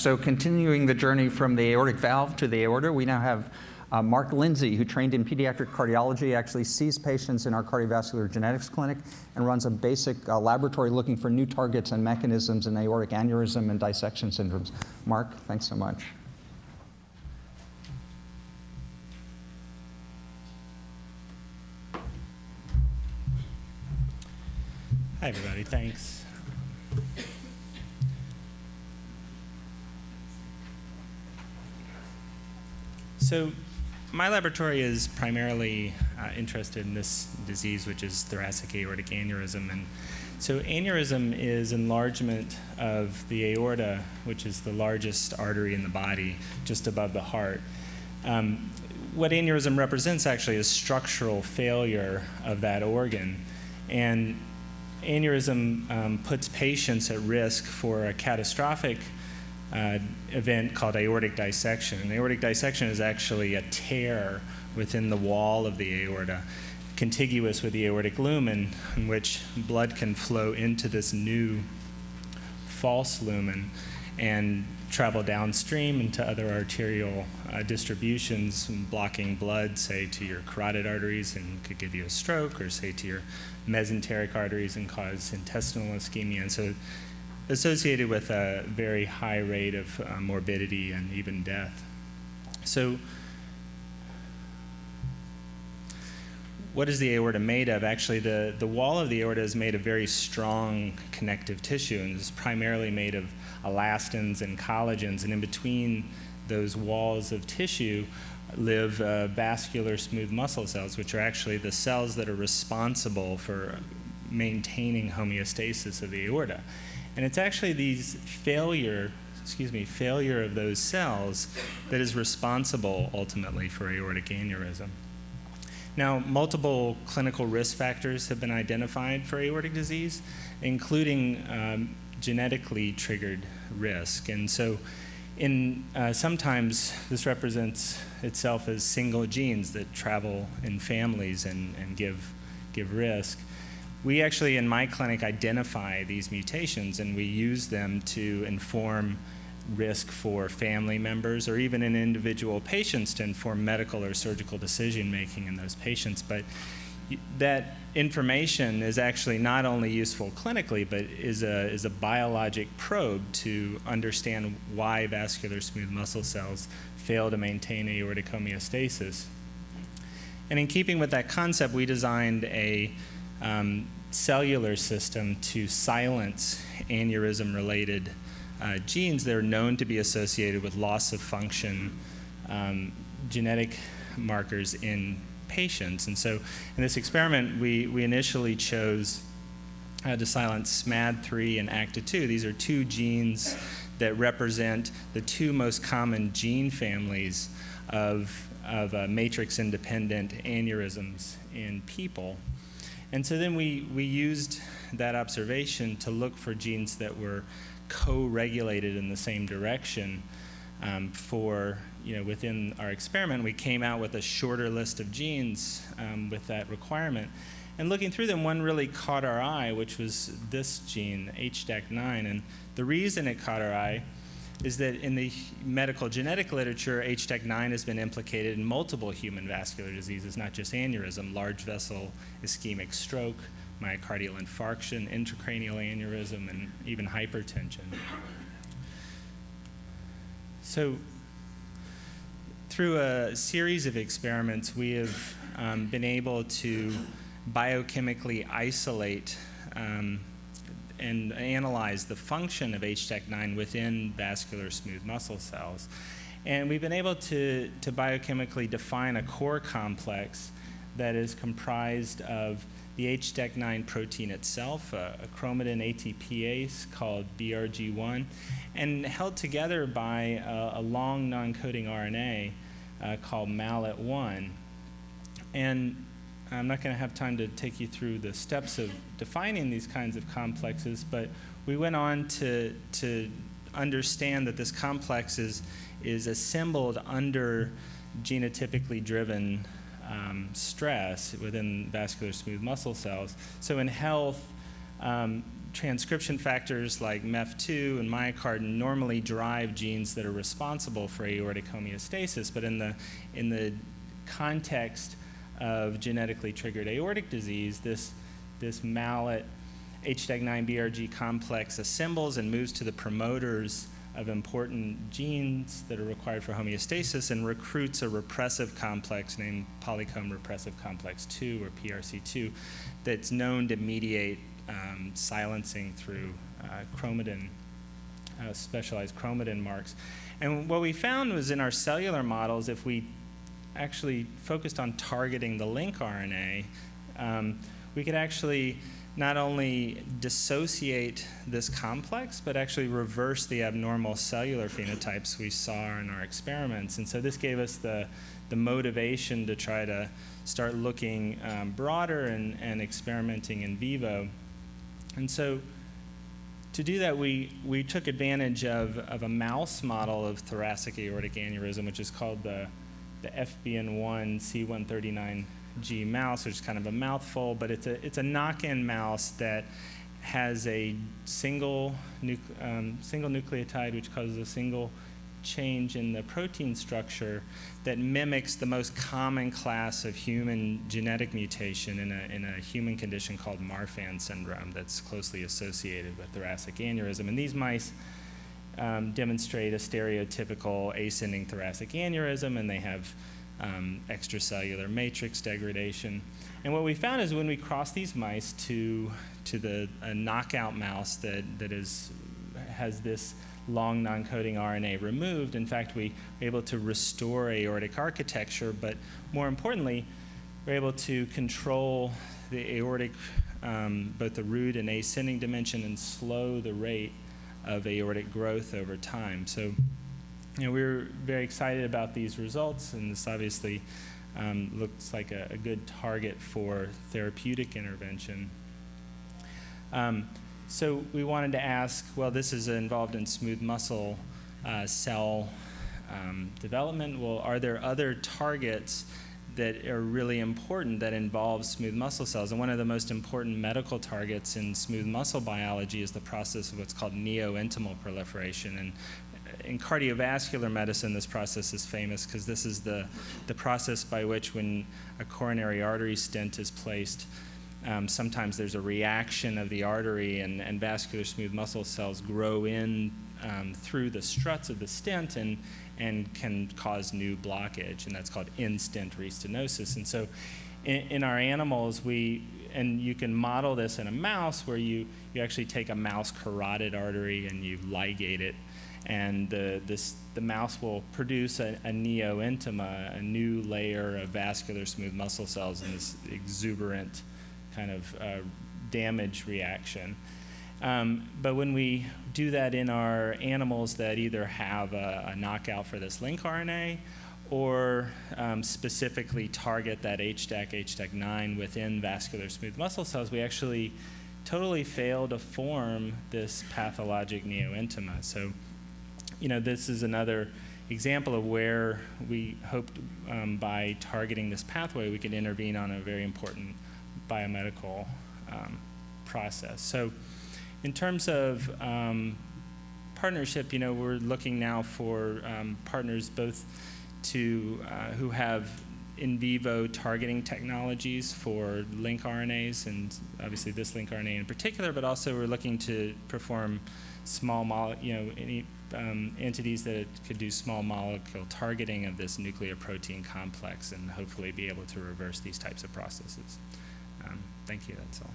So continuing the journey from the aortic valve to the aorta, we now have Mark Lindsay, who trained in pediatric cardiology, actually sees patients in our cardiovascular genetics clinic and runs a basic laboratory looking for new targets and mechanisms in aortic aneurysm and dissection syndromes. Mark, thanks so much. Hi, everybody. Thanks. So my laboratory is primarily interested in this disease, which is thoracic aortic aneurysm. And so aneurysm is enlargement of the aorta, which is the largest artery in the body, just above the heart. What aneurysm represents actually is structural failure of that organ. And aneurysm puts patients at risk for a catastrophic event called aortic dissection. And aortic dissection is actually a tear within the wall of the aorta, contiguous with the aortic lumen, in which blood can flow into this new false lumen and travel downstream into other arterial distributions, blocking blood, say, to your carotid arteries and could give you a stroke, or say to your mesenteric arteries and cause intestinal ischemia. And so associated with a very high rate of morbidity and even death. So what is the aorta made of? Actually, the wall of the aorta is made of very strong connective tissue, and is primarily made of elastins and collagens, and in between those walls of tissue live vascular smooth muscle cells, which are actually the cells that are responsible for maintaining homeostasis of the aorta. And it's actually these failure of those cells that is responsible ultimately for aortic aneurysm. Now, multiple clinical risk factors have been identified for aortic disease, including genetically triggered risk. And so sometimes this represents itself as single genes that travel in families and give risk. We actually, in my clinic, identify these mutations, and we use them to inform risk for family members, or even in individual patients, to inform medical or surgical decision-making in those patients. But that information is actually not only useful clinically, but is a biologic probe to understand why vascular smooth muscle cells fail to maintain aortic homeostasis. And in keeping with that concept, we designed a cellular system to silence aneurysm-related genes that are known to be associated with loss of function genetic markers in patients. And so in this experiment, we initially chose to silence SMAD3 and ACTA2. These are two genes that represent the two most common gene families of matrix-independent aneurysms in people. And so then we used that observation to look for genes that were co-regulated in the same direction. Within our experiment, we came out with a shorter list of genes with that requirement. And looking through them, one really caught our eye, which was this gene, HDAC9. And the reason it caught our eye is that in the medical genetic literature, HDAC9 has been implicated in multiple human vascular diseases, not just aneurysm, large vessel ischemic stroke, myocardial infarction, intracranial aneurysm, and even hypertension. So through a series of experiments, we have been able to biochemically isolate and analyze the function of HDAC9 within vascular smooth muscle cells. And we've been able to biochemically define a core complex that is comprised of the HDAC9 protein itself, a chromatin ATPase called BRG1, and held together by a long non-coding RNA called MALAT1. And I'm not going to have time to take you through the steps of defining these kinds of complexes, but we went on to understand that this complex is assembled under genotypically driven stress within vascular smooth muscle cells. So in health, transcription factors like MEF2 and myocartin normally drive genes that are responsible for aortic homeostasis, but in the context of genetically triggered aortic disease, this mallet HDAC9-BRG complex assembles and moves to the promoters of important genes that are required for homeostasis and recruits a repressive complex named polycomb repressive complex 2, or PRC2, that's known to mediate silencing through chromatin, specialized chromatin marks. And what we found was in our cellular models, if we actually focused on targeting the link RNA, we could actually not only dissociate this complex, but actually reverse the abnormal cellular phenotypes we saw in our experiments. And so this gave us the motivation to try to start looking broader and experimenting in vivo. And so to do that, we took advantage of a mouse model of thoracic aortic aneurysm, which is called the FBN1 C139G mouse, which is kind of a mouthful, but it's a knock-in mouse that has a single nucleotide, which causes a single change in the protein structure that mimics the most common class of human genetic mutation in a human condition called Marfan syndrome that's closely associated with thoracic aneurysm. And these mice demonstrate a stereotypical ascending thoracic aneurysm, and they have extracellular matrix degradation. And what we found is when we cross these mice to a knockout mouse that has this long non-coding RNA removed, in fact, we were able to restore aortic architecture, but more importantly, we're able to control the aortic, both the root and ascending dimension, and slow the rate of aortic growth over time. So, we were very excited about these results, and this obviously looks like a good target for therapeutic intervention. So we wanted to ask, well, this is involved in smooth muscle cell development. Well, are there other targets that are really important that involve smooth muscle cells? And one of the most important medical targets in smooth muscle biology is the process of what's called neointimal proliferation. And in cardiovascular medicine, this process is famous because this is the process by which, when a coronary artery stent is placed, sometimes there's a reaction of the artery, and vascular smooth muscle cells grow in through the struts of the stent and can cause new blockage, and that's called in-stent restenosis. And so in our animals, and you can model this in a mouse where you actually take a mouse carotid artery and you ligate it, and the mouse will produce a neointima, a new layer of vascular smooth muscle cells in this exuberant kind of damage reaction. But when we do that in our animals that either have a knockout for this link RNA or specifically target that HDAC9 within vascular smooth muscle cells, we actually totally fail to form this pathologic neointima. So, this is another example of where we hoped by targeting this pathway we could intervene on a very important biomedical process. So in terms of partnership, we're looking now for partners both who have in vivo targeting technologies for link RNAs, and obviously this link RNA in particular, but also we're looking to perform small entities that could do small molecule targeting of this nucleoprotein complex and hopefully be able to reverse these types of processes. Thank you, that's all.